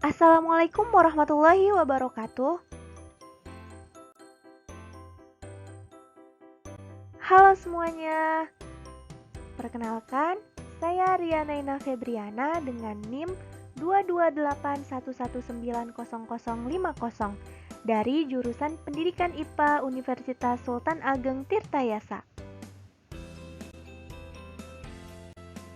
Assalamualaikum warahmatullahi wabarakatuh. Halo semuanya. Perkenalkan, saya Rianaina Febriana dengan NIM 22811900050 dari jurusan Pendidikan IPA Universitas Sultan Ageng Tirtayasa.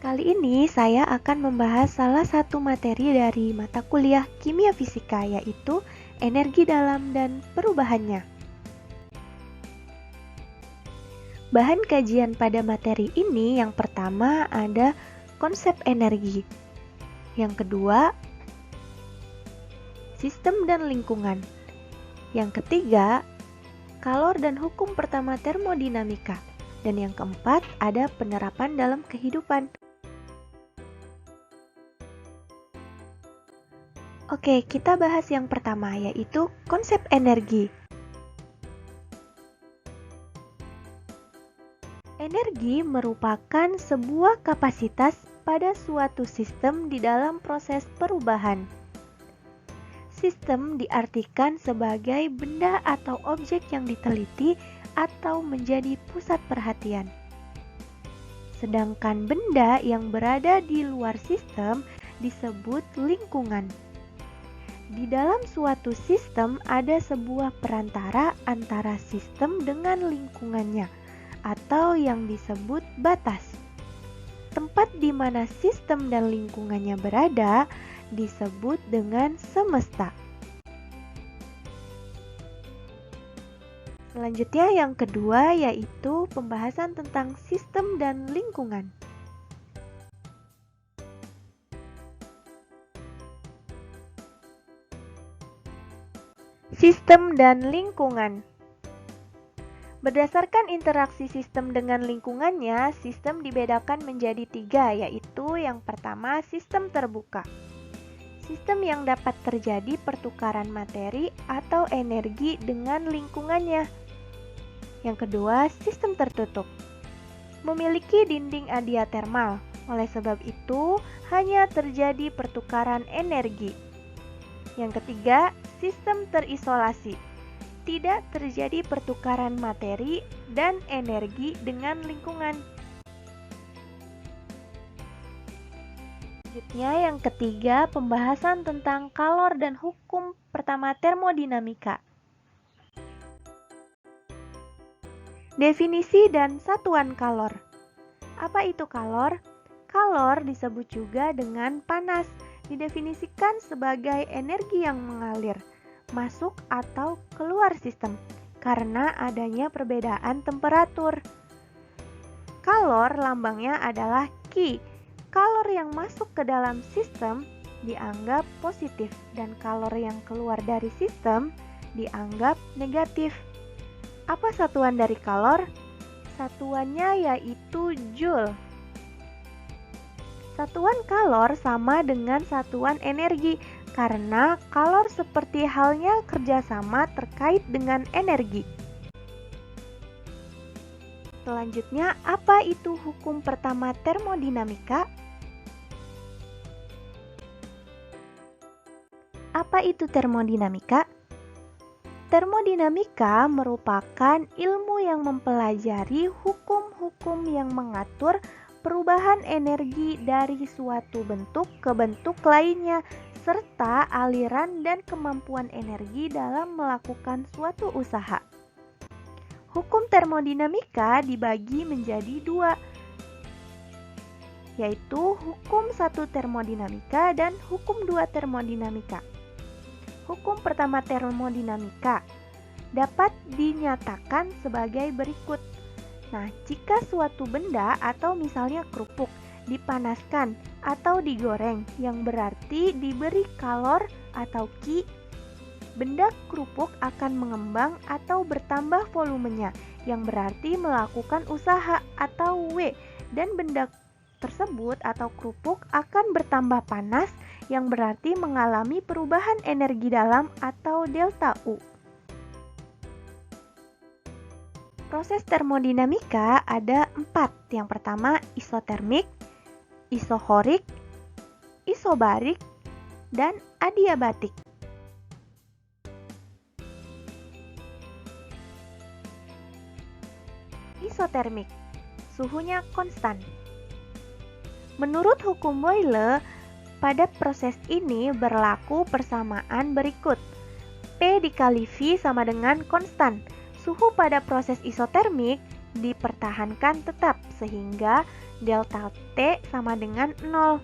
Kali ini saya akan membahas salah satu materi dari mata kuliah Kimia Fisika, yaitu energi dalam dan perubahannya. Bahan kajian pada materi ini yang pertama ada konsep energi. Yang kedua, sistem dan lingkungan. Yang ketiga, kalor dan hukum pertama termodinamika. Dan yang keempat, ada penerapan dalam kehidupan. Oke, kita bahas yang pertama, yaitu konsep energi. Energi merupakan sebuah kapasitas pada suatu sistem di dalam proses perubahan. Sistem diartikan sebagai benda atau objek yang diteliti atau menjadi pusat perhatian. Sedangkan benda yang berada di luar sistem disebut lingkungan. Di dalam suatu sistem ada sebuah perantara antara sistem dengan lingkungannya, atau yang disebut batas. Tempat di mana sistem dan lingkungannya berada disebut dengan semesta. Selanjutnya yang kedua yaitu pembahasan tentang sistem dan lingkungan. Sistem dan lingkungan. Berdasarkan interaksi sistem dengan lingkungannya, sistem dibedakan menjadi 3, yaitu yang pertama sistem terbuka. Sistem yang dapat terjadi pertukaran materi atau energi dengan lingkungannya. Yang kedua, sistem tertutup. Memiliki dinding adiatermal, oleh sebab itu hanya terjadi pertukaran energi. Yang ketiga, sistem terisolasi. Tidak terjadi pertukaran materi dan energi dengan lingkungan. Selanjutnya yang ketiga, pembahasan tentang kalor dan hukum pertama termodinamika. Definisi dan satuan kalor. Apa itu kalor? Kalor disebut juga dengan panas, didefinisikan sebagai energi yang mengalir, masuk atau keluar sistem karena adanya perbedaan temperatur. Kalor lambangnya adalah Ki. Kalor yang masuk ke dalam sistem dianggap positif dan kalor yang keluar dari sistem dianggap negatif. Apa satuan dari kalor? Satuannya yaitu Joule. Satuan kalor sama dengan satuan energi karena kalor seperti halnya kerjasama terkait dengan energi. Selanjutnya, apa itu hukum pertama termodinamika? Apa itu termodinamika? Termodinamika merupakan ilmu yang mempelajari hukum-hukum yang mengatur perubahan energi dari suatu bentuk ke bentuk lainnya, serta aliran dan kemampuan energi dalam melakukan suatu usaha. Hukum termodinamika dibagi menjadi 2, yaitu hukum 1 termodinamika dan hukum 2 termodinamika. Hukum pertama termodinamika dapat dinyatakan sebagai berikut. Nah, jika suatu benda atau misalnya kerupuk dipanaskan atau digoreng yang berarti diberi kalor atau Ki, benda kerupuk akan mengembang atau bertambah volumenya yang berarti melakukan usaha atau W, dan benda tersebut atau kerupuk akan bertambah panas yang berarti mengalami perubahan energi dalam atau delta U. Proses termodinamika ada 4. Yang pertama isotermik, isohorik, isobarik, dan adiabatik. Isotermik, suhunya konstan. Menurut hukum Boyle, pada proses ini berlaku persamaan berikut. P dikali V sama dengan konstan. Suhu pada proses isotermik dipertahankan tetap sehingga delta T sama dengan 0.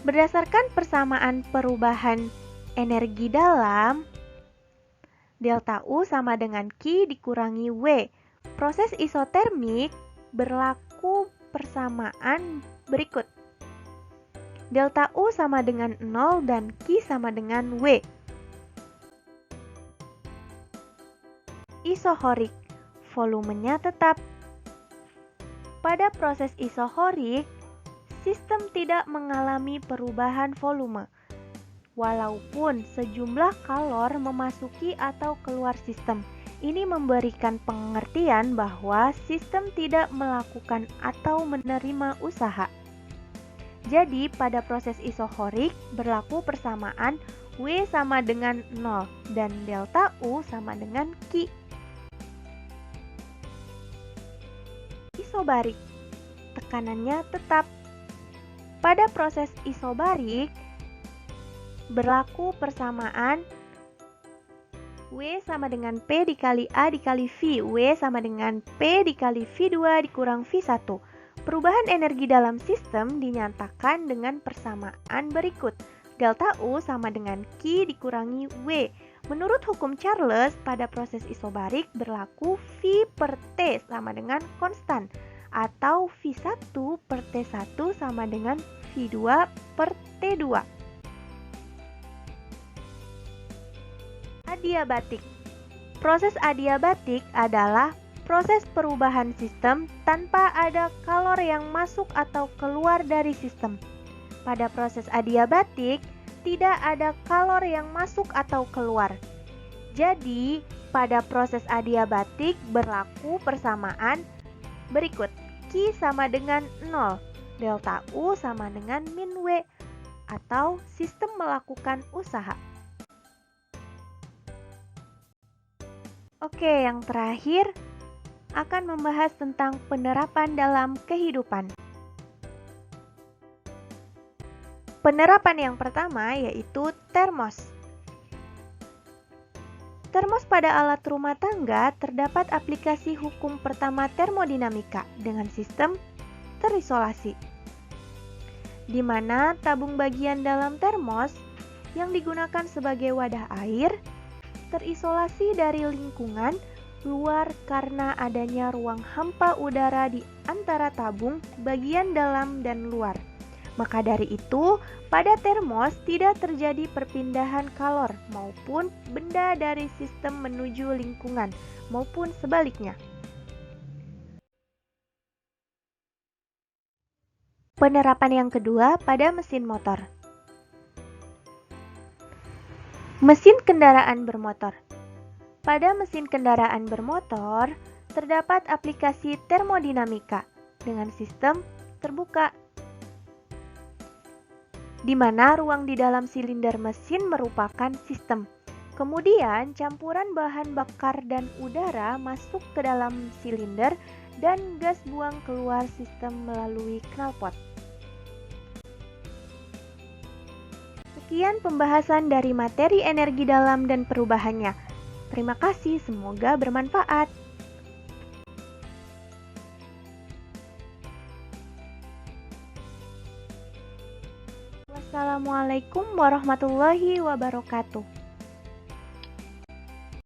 Berdasarkan persamaan perubahan energi dalam, delta U sama dengan Q dikurangi W. Proses isotermik berlaku persamaan berikut. Delta U sama dengan 0 dan Q sama dengan W. Isohorik, volumenya tetap. Pada proses isohorik, sistem tidak mengalami perubahan volume, walaupun sejumlah kalor memasuki atau keluar sistem. Ini memberikan pengertian bahwa sistem tidak melakukan atau menerima usaha. Jadi, pada proses isohorik berlaku persamaan W sama dengan 0 dan delta U sama dengan Q. Isobarik, tekanannya tetap. Pada proses isobarik berlaku persamaan W sama dengan P dikali A dikali V. W sama dengan P dikali V2 dikurang V1. Perubahan energi dalam sistem dinyatakan dengan persamaan berikut. Delta U sama dengan Q dikurangi W. Menurut hukum Charles, pada proses isobarik berlaku V per T sama dengan konstan, atau V1 per T1 sama dengan V2 per T2. Adiabatik. Proses adiabatik adalah proses perubahan sistem tanpa ada kalor yang masuk atau keluar dari sistem. Pada proses adiabatik, tidak ada kalor yang masuk atau keluar. Jadi, pada proses adiabatik berlaku persamaan berikut. Q sama dengan 0, delta U sama dengan min W, atau sistem melakukan usaha. Oke, yang terakhir akan membahas tentang penerapan dalam kehidupan. Penerapan yang pertama yaitu termos. Termos pada alat rumah tangga terdapat aplikasi hukum pertama termodinamika dengan sistem terisolasi, di mana tabung bagian dalam termos yang digunakan sebagai wadah air terisolasi dari lingkungan luar karena adanya ruang hampa udara di antara tabung bagian dalam dan luar. Maka dari itu, pada termos tidak terjadi perpindahan kalor maupun benda dari sistem menuju lingkungan maupun sebaliknya. Penerapan yang kedua pada mesin motor. Mesin kendaraan bermotor. Pada mesin kendaraan bermotor, terdapat aplikasi termodinamika dengan sistem terbuka, di mana ruang di dalam silinder mesin merupakan sistem. Kemudian, campuran bahan bakar dan udara masuk ke dalam silinder dan gas buang keluar sistem melalui knalpot. Sekian pembahasan dari materi energi dalam dan perubahannya. Terima kasih, semoga bermanfaat. Wassalamualaikum warahmatullahi wabarakatuh.